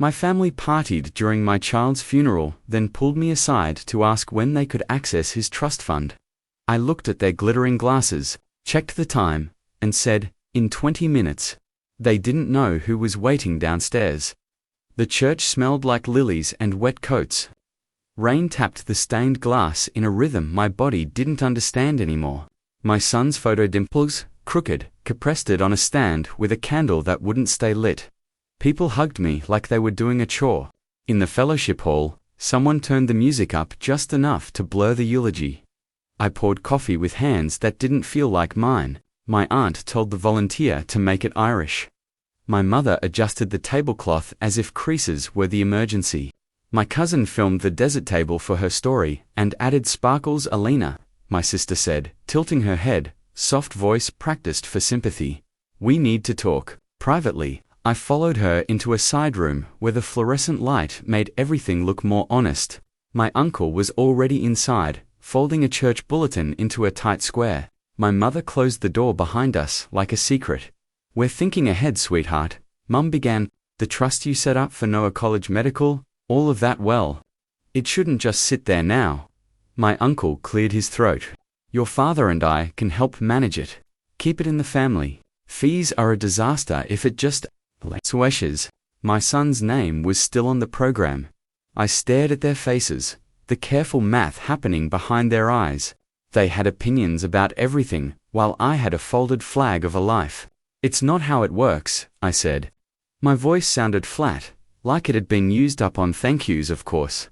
My family partied during my child's funeral, then pulled me aside to ask when they could access his trust fund. I looked at their glittering glasses, checked the time, and said, "In 20 minutes." They didn't know who was waiting downstairs. The church smelled like lilies and wet coats. Rain tapped the stained glass in a rhythm my body didn't understand anymore. My son's photo dimples, crooked, compressed on a stand with a candle that wouldn't stay lit. People hugged me like they were doing a chore. In the fellowship hall, someone turned the music up just enough to blur the eulogy. I poured coffee with hands that didn't feel like mine. My aunt told the volunteer to make it Irish. My mother adjusted the tablecloth as if creases were the emergency. My cousin filmed the desert table for her story and added sparkles. "Alina," my sister said, tilting her head, soft voice practiced for sympathy. "We need to talk." Privately, I followed her into a side room where the fluorescent light made everything look more honest. My uncle was already inside, folding a church bulletin into a tight square. My mother closed the door behind us like a secret. "We're thinking ahead, sweetheart," Mum began. "The trust you set up for Noah College Medical, all of that, well, it shouldn't just sit there now." My uncle cleared his throat. "Your father and I can help manage it. Keep it in the family. Fees are a disaster if it just sweshes." My son's name was still on the program. I stared at their faces, the careful math happening behind their eyes. They had opinions about everything, while I had a folded flag of a life. "It's not how it works," I said. My voice sounded flat, like it had been used up on thank yous, of course.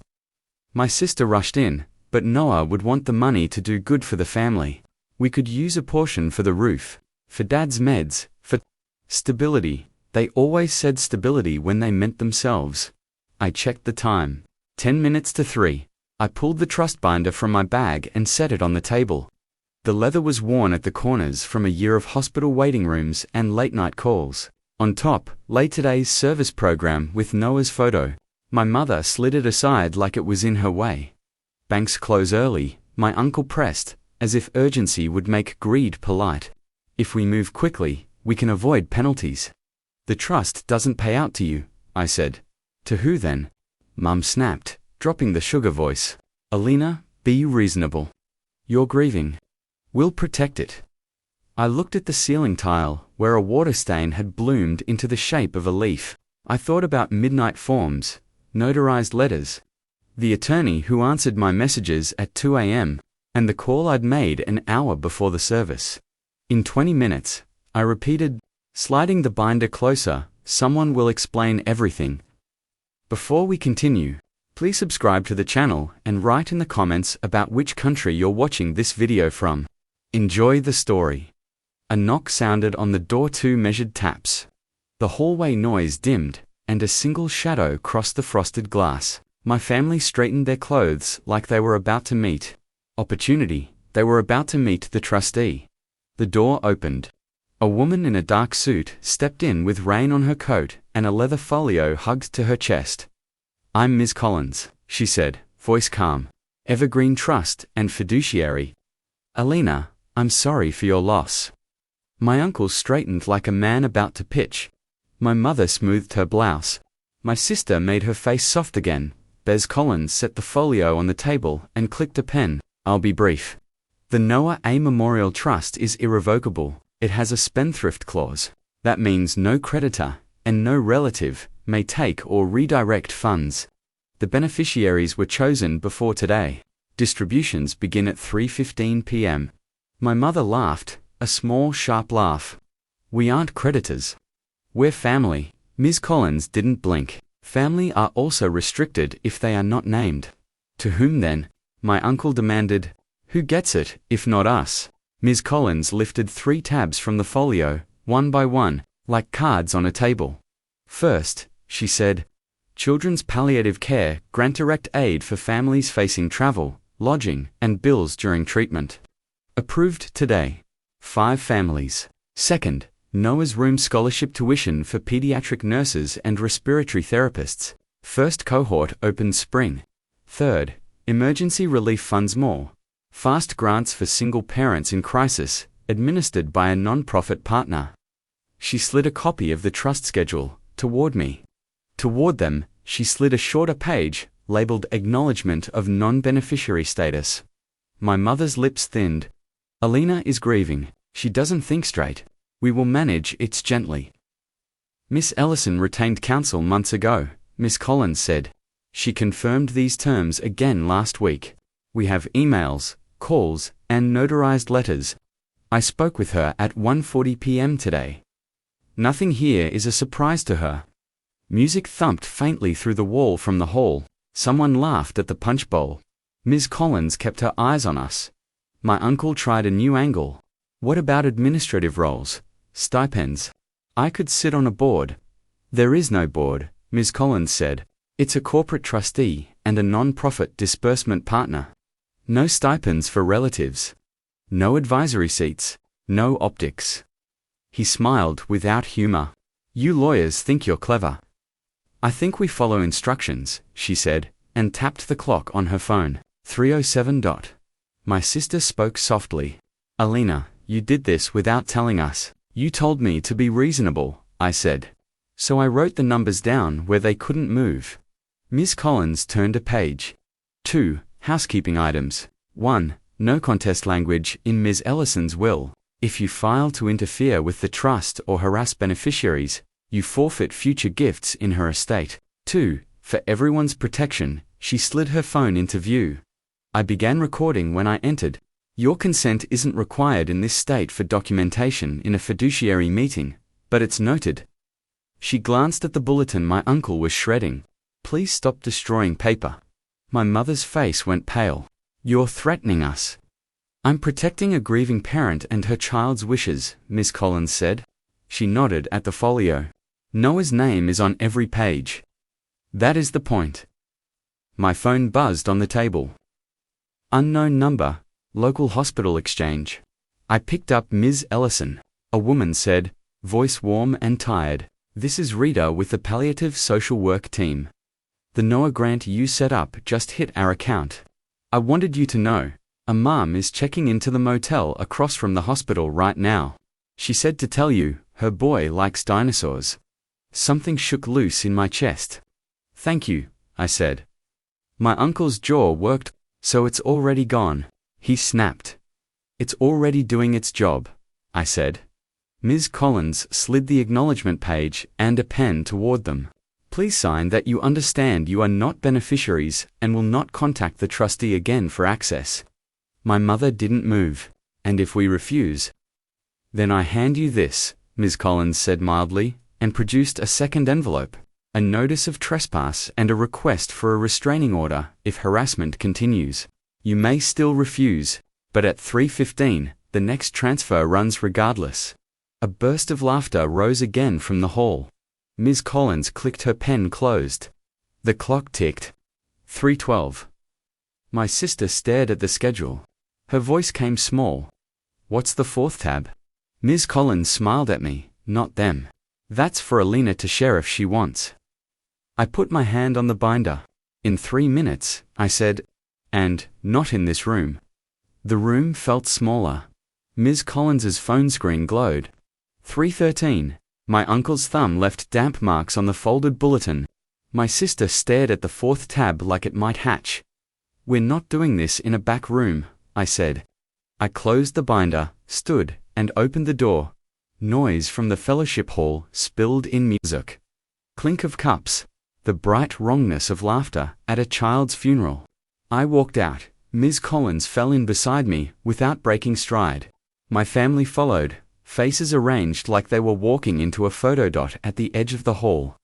My sister rushed in, "But Noah would want the money to do good for the family. We could use a portion for the roof, for Dad's meds, for stability." They always said stability when they meant themselves. I checked the time. 10 minutes to 3. I pulled the trust binder from my bag and set it on the table. The leather was worn at the corners from a year of hospital waiting rooms and late-night calls. On top lay today's service program with Noah's photo. My mother slid it aside like it was in her way. "Banks close early," my uncle pressed, as if urgency would make greed polite. "If we move quickly, we can avoid penalties." "The trust doesn't pay out to you," I said. "To who then?" Mum snapped, dropping the sugar voice. "Alina, be reasonable. You're grieving. We'll protect it." I looked at the ceiling tile, where a water stain had bloomed into the shape of a leaf. I thought about midnight forms, notarized letters, the attorney who answered my messages at 2 a.m., and the call I'd made an hour before the service. "In 20 minutes, I repeated, sliding the binder closer, "someone will explain everything." Before we continue, please subscribe to the channel and write in the comments about which country you're watching this video from. Enjoy the story. A knock sounded on the door, 2 measured taps. The hallway noise dimmed, and a single shadow crossed the frosted glass. My family straightened their clothes like they were about to meet opportunity. They were about to meet the trustee. The door opened. A woman in a dark suit stepped in with rain on her coat and a leather folio hugged to her chest. "I'm Ms. Collins," she said, voice calm. "Evergreen Trust and Fiduciary. Alina, I'm sorry for your loss." My uncle straightened like a man about to pitch. My mother smoothed her blouse. My sister made her face soft again. Bez Collins set the folio on the table and clicked a pen. "I'll be brief. The Noah A. Memorial Trust is irrevocable. It has a spendthrift clause. That means no creditor, and no relative, may take or redirect funds. The beneficiaries were chosen before today. Distributions begin at 3:15 p.m. My mother laughed, a small, sharp laugh. "We aren't creditors. We're family." Ms. Collins didn't blink. "Family are also restricted if they are not named." "To whom then?" my uncle demanded. "Who gets it, if not us?" Ms. Collins lifted 3 tabs from the folio, one by one, like cards on a table. "First," she said, "Children's Palliative Care grant direct aid for families facing travel, lodging, and bills during treatment. Approved today. 5 families. Second, Noah's Room Scholarship tuition for pediatric nurses and respiratory therapists. First cohort opened spring. Third, emergency relief funds more. Fast grants for single parents in crisis, administered by a non-profit partner." She slid a copy of the trust schedule toward me. Toward them, she slid a shorter page, labeled Acknowledgement of Non-Beneficiary Status. My mother's lips thinned. Alina is grieving. She doesn't think straight. We will manage it gently. Miss Ellison retained counsel months ago, Miss Collins said. She confirmed these terms again last week. We have emails, calls, and notarized letters. I spoke with her at 1:40 p.m. today. Nothing here is a surprise to her. Music thumped faintly through the wall from the hall. Someone laughed at the punch bowl. Ms. Collins kept her eyes on us. My uncle tried a new angle. What about administrative roles? Stipends? I could sit on a board. There is no board, Ms. Collins said. It's a corporate trustee and a non-profit disbursement partner. No stipends for relatives. No advisory seats. No optics. He smiled without humor. You lawyers think you're clever. I think we follow instructions, she said, and tapped the clock on her phone. 3:07. My sister spoke softly. Alina, you did this without telling us. You told me to be reasonable, I said. So I wrote the numbers down where they couldn't move. Ms. Collins turned a page. 2. Housekeeping items. 1. No contest language in Ms. Ellison's will. If you file to interfere with the trust or harass beneficiaries, you forfeit future gifts in her estate. 2. For everyone's protection, she slid her phone into view. I began recording when I entered. Your consent isn't required in this state for documentation in a fiduciary meeting, but it's noted. She glanced at the bulletin my uncle was shredding. Please stop destroying paper. My mother's face went pale. You're threatening us. I'm protecting a grieving parent and her child's wishes, Miss Collins said. She nodded at the folio. Noah's name is on every page. That is the point. My phone buzzed on the table. Unknown number, local hospital exchange. I picked up Ms. Ellison. A woman said, voice warm and tired. This is Rita with the palliative social work team. The Noah grant you set up just hit our account. I wanted you to know. A mom is checking into the motel across from the hospital right now. She said to tell you, her boy likes dinosaurs. Something shook loose in my chest. Thank you, I said. My uncle's jaw worked. So it's already gone. He snapped. It's already doing its job, I said. Ms. Collins slid the acknowledgement page and a pen toward them. Please sign that you understand you are not beneficiaries and will not contact the trustee again for access. My mother didn't move. And if we refuse? Then I hand you this, Ms. Collins said mildly, and produced a second envelope. A notice of trespass and a request for a restraining order if harassment continues. You may still refuse, but at 3:15, the next transfer runs regardless. A burst of laughter rose again from the hall. Ms. Collins clicked her pen closed. The clock ticked. 3:12. My sister stared at the schedule. Her voice came small. What's the fourth tab? Ms. Collins smiled at me, not them. That's for Alina to share if she wants. I put my hand on the binder. In 3 minutes, I said, and not in this room. The room felt smaller. Ms. Collins's phone screen glowed. 3:13. My uncle's thumb left damp marks on the folded bulletin. My sister stared at the fourth tab like it might hatch. We're not doing this in a back room, I said. I closed the binder, stood, and opened the door. Noise from the fellowship hall spilled in music. Clink of cups. The bright wrongness of laughter at a child's funeral. I walked out. Ms. Collins fell in beside me without breaking stride. My family followed, faces arranged like they were walking into a photo dot at the edge of the hall.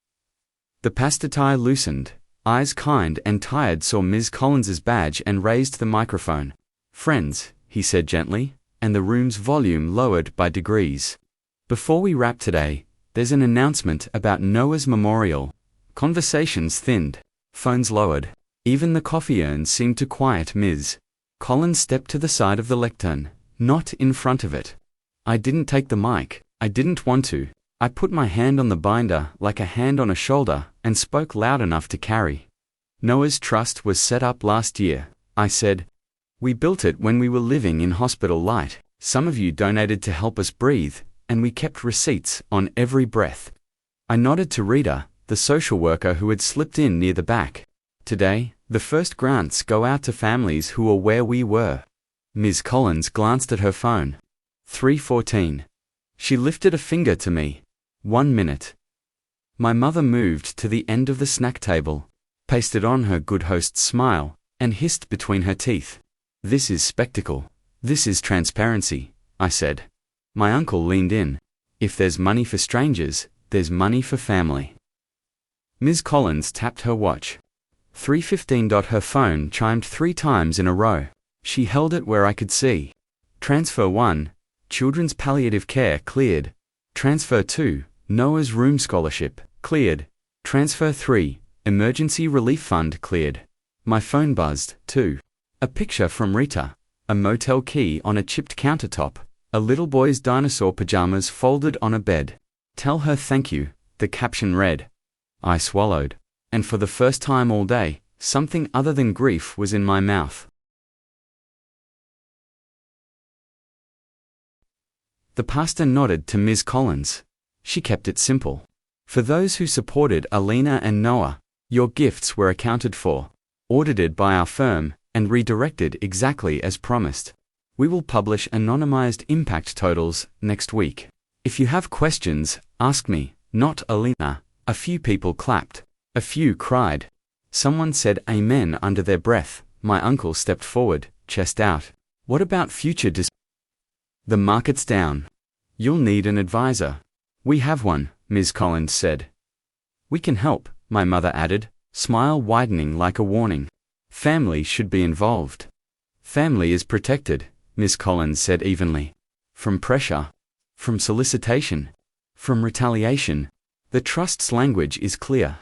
The pastor tie loosened. Eyes kind and tired saw Ms. Collins's badge and raised the microphone. Friends, he said gently, and the room's volume lowered by degrees. Before we wrap today, there's an announcement about Noah's memorial. Conversations thinned. Phones lowered. Even the coffee urn seemed to quiet Ms. Collins stepped to the side of the lectern, not in front of it. I didn't take the mic. I didn't want to. I put my hand on the binder like a hand on a shoulder and spoke loud enough to carry. Noah's trust was set up last year, I said. We built it when we were living in hospital light. Some of you donated to help us breathe, and we kept receipts on every breath. I nodded to Rita, the social worker who had slipped in near the back. Today, the first grants go out to families who are where we were. Ms. Collins glanced at her phone. 3:14. She lifted a finger to me. 1 minute. My mother moved to the end of the snack table, pasted on her good host's smile, and hissed between her teeth. This is spectacle. This is transparency, I said. My uncle leaned in. If there's money for strangers, there's money for family. Ms. Collins tapped her watch. 3:15. Her phone chimed 3 times in a row. She held it where I could see. Transfer 1, Children's Palliative Care, cleared. Transfer 2, Noah's Room Scholarship, cleared. Transfer 3, Emergency Relief Fund, cleared. My phone buzzed, too. A picture from Rita, a motel key on a chipped countertop, a little boy's dinosaur pajamas folded on a bed. Tell her thank you, the caption read. I swallowed, and for the first time all day, something other than grief was in my mouth. The pastor nodded to Ms. Collins. She kept it simple. For those who supported Alina and Noah, your gifts were accounted for, audited by our firm, and redirected exactly as promised. We will publish anonymized impact totals next week. If you have questions, ask me, not Alina. A few people clapped. A few cried. Someone said amen under their breath. My uncle stepped forward, chest out. What about future The market's down. You'll need an advisor. We have one, Ms. Collins said. We can help, my mother added, smile widening like a warning. Family should be involved. Family is protected, Ms. Collins said evenly. From pressure. From solicitation. From retaliation. The trust's language is clear.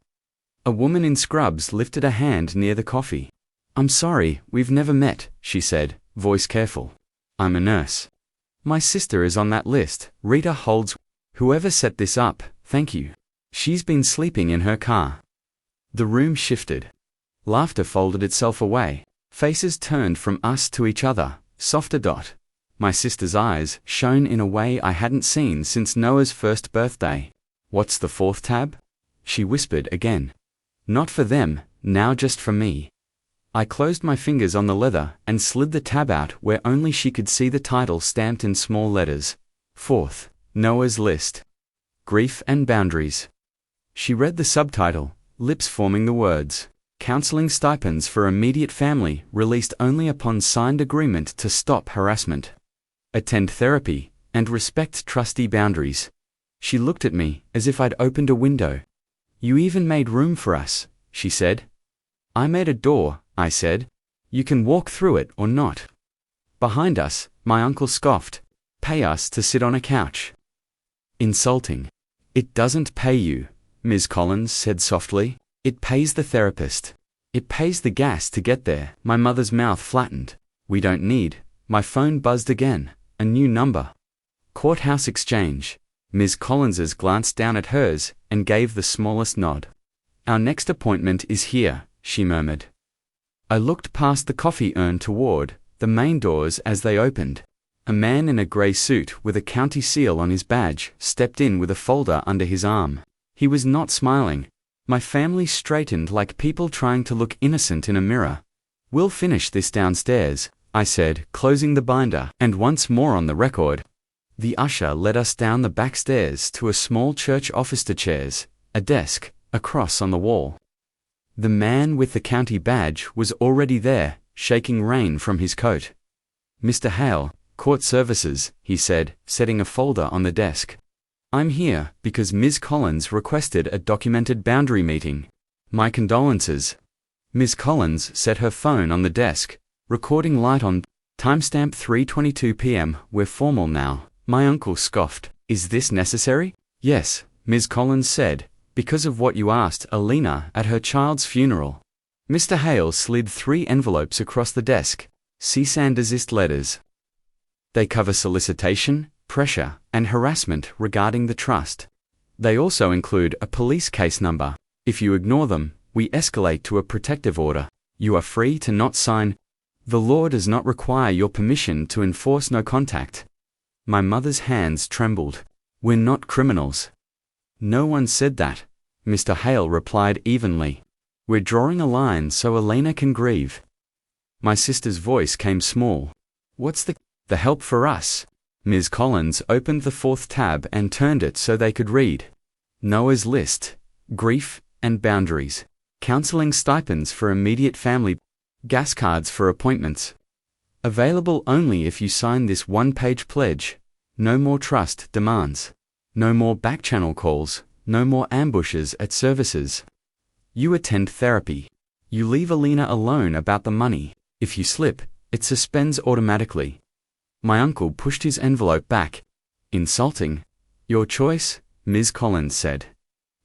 A woman in scrubs lifted a hand near the coffee. I'm sorry, we've never met, she said, voice careful. I'm a nurse. My sister is on that list. Rita holds. Whoever set this up, thank you. She's been sleeping in her car. The room shifted. Laughter folded itself away. Faces turned from us to each other, softer dot. My sister's eyes shone in a way I hadn't seen since Noah's first birthday. What's the 4th tab? She whispered again. Not for them, now just for me. I closed my fingers on the leather and slid the tab out where only she could see the title stamped in small letters. 4th, Noah's List. Grief and Boundaries. She read the subtitle, lips forming the words. Counseling stipends for immediate family released only upon signed agreement to stop harassment. Attend therapy and respect trustee boundaries. She looked at me as if I'd opened a window. You even made room for us, she said. I made a door, I said. You can walk through it or not. Behind us, my uncle scoffed. Pay us to sit on a couch. Insulting. It doesn't pay you, Ms. Collins said softly. It pays the therapist. It pays the gas to get there. My mother's mouth flattened. We don't need. My phone buzzed again. A new number. Courthouse Exchange. Ms. Collins's glanced down at hers and gave the smallest nod. Our next appointment is here, she murmured. I looked past the coffee urn toward the main doors as they opened. A man in a grey suit with a county seal on his badge stepped in with a folder under his arm. He was not smiling. My family straightened like people trying to look innocent in a mirror. We'll finish this downstairs, I said, closing the binder, and once more on the record. The usher led us down the back stairs to a small church office to chairs, a desk, a cross on the wall. The man with the county badge was already there, shaking rain from his coat. Mr. Hale, Court Services, he said, setting a folder on the desk. I'm here because Ms. Collins requested a documented boundary meeting. My condolences. Ms. Collins set her phone on the desk, recording light on. Timestamp 3:22 p.m. We're formal now. My uncle scoffed. Is this necessary? Yes, Ms. Collins said, because of what you asked Alina at her child's funeral. Mr. Hale slid 3 envelopes across the desk. Cease and desist letters. They cover solicitation, pressure, and harassment regarding the trust. They also include a police case number. If you ignore them, we escalate to a protective order. You are free to not sign. The law does not require your permission to enforce no contact. My mother's hands trembled. We're not criminals. No one said that. Mr. Hale replied evenly. We're drawing a line so Elena can grieve. My sister's voice came small. What's the help for us? Ms. Collins opened the 4th tab and turned it so they could read. Noah's list. Grief and boundaries. Counseling stipends for immediate family. Gas cards for appointments. Available only if you sign this one-page pledge. No more trust demands. No more back-channel calls. No more ambushes at services. You attend therapy. You leave Alina alone about the money. If you slip, it suspends automatically. My uncle pushed his envelope back. Insulting. Your choice, Ms. Collins said.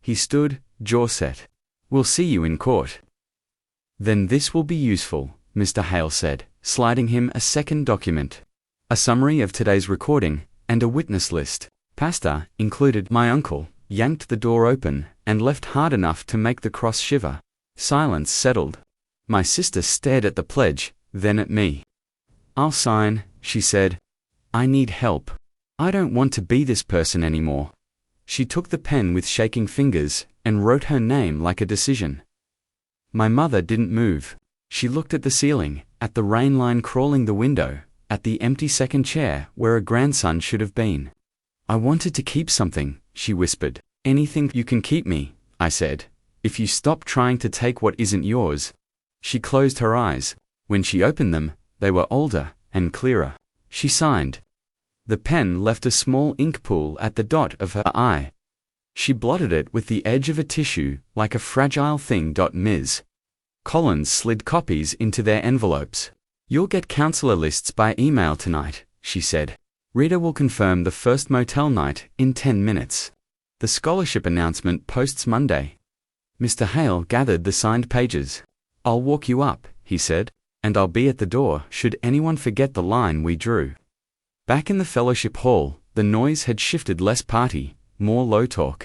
He stood, jaw set. We'll see you in court. Then this will be useful, Mr. Hale said, sliding him a second document. A summary of today's recording, and a witness list. Pastor included. My uncle yanked the door open and left hard enough to make the cross shiver. Silence settled. My sister stared at the pledge, then at me. I'll sign, she said. I need help. I don't want to be this person anymore. She took the pen with shaking fingers and wrote her name like a decision. My mother didn't move. She looked at the ceiling, at the rain line crawling the window, at the empty second chair where a grandson should have been. I wanted to keep something, she whispered. Anything you can keep me, I said. If you stop trying to take what isn't yours. She closed her eyes. When she opened them, they were older and clearer. She signed. The pen left a small ink pool at the dot of her eye. She blotted it with the edge of a tissue like a fragile thing. Ms. Collins slid copies into their envelopes. You'll get counselor lists by email tonight, she said. Rita will confirm the first motel night in 10 minutes. The scholarship announcement posts Monday. Mr. Hale gathered the signed pages. I'll walk you up, he said, and I'll be at the door should anyone forget the line we drew. Back in the fellowship hall, the noise had shifted. Less party, more low talk.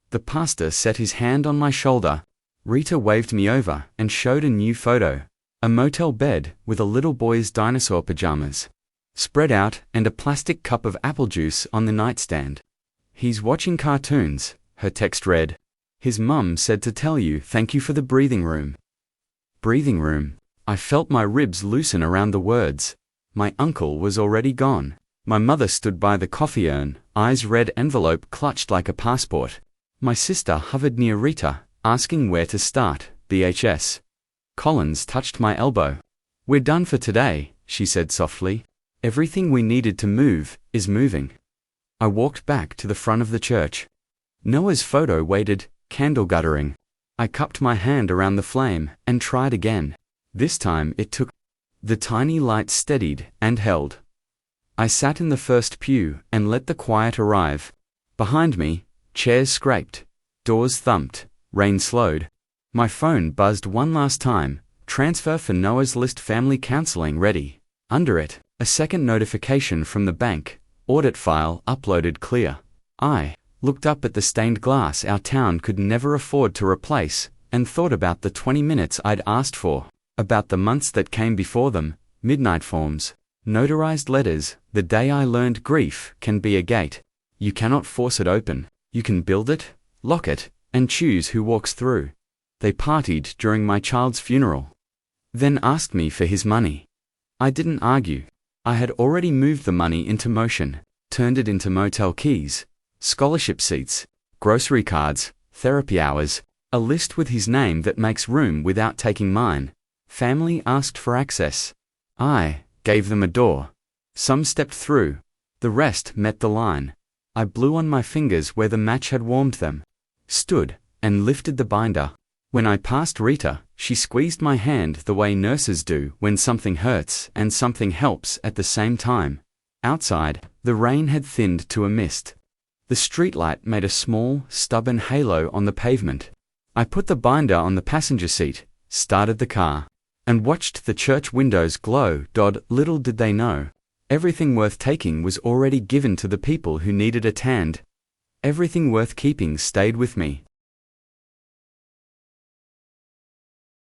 The pastor set his hand on my shoulder. Rita waved me over and showed a new photo. A motel bed with a little boy's dinosaur pajamas spread out and a plastic cup of apple juice on the nightstand. He's watching cartoons, her text read. His mum said to tell you thank you for the breathing room. Breathing room. I felt my ribs loosen around the words. My uncle was already gone. My mother stood by the coffee urn, eyes red, envelope clutched like a passport. My sister hovered near Rita, asking where to start. BHS. Collins touched my elbow. We're done for today, she said softly. Everything we needed to move is moving. I walked back to the front of the church. Noah's photo waited, candle guttering. I cupped my hand around the flame and tried again. This time it took. The tiny light steadied and held. I sat in the first pew and let the quiet arrive. Behind me, chairs scraped, doors thumped, rain slowed. My phone buzzed one last time. Transfer for Noah's list family counseling ready. Under it, a second notification from the bank. Audit file uploaded clear. I looked up at the stained glass our town could never afford to replace, and thought about the 20 minutes I'd asked for, about the months that came before them, midnight forms, notarized letters. The day I learned grief can be a gate. You cannot force it open. You can build it, lock it, and choose who walks through. They partied during my child's funeral. Then asked me for his money. I didn't argue. I had already moved the money into motion, turned it into motel keys, scholarship seats, grocery cards, therapy hours, a list with his name that makes room without taking mine. Family asked for access. I gave them a door. Some stepped through. The rest met the line. I blew on my fingers where the match had warmed them. Stood and lifted the binder. When I passed Rita, she squeezed my hand the way nurses do when something hurts and something helps at the same time. Outside, the rain had thinned to a mist. The streetlight made a small, stubborn halo on the pavement. I put the binder on the passenger seat, started the car, and watched the church windows glow. Little did they know. Everything worth taking was already given to the people who needed a hand. Everything worth keeping stayed with me.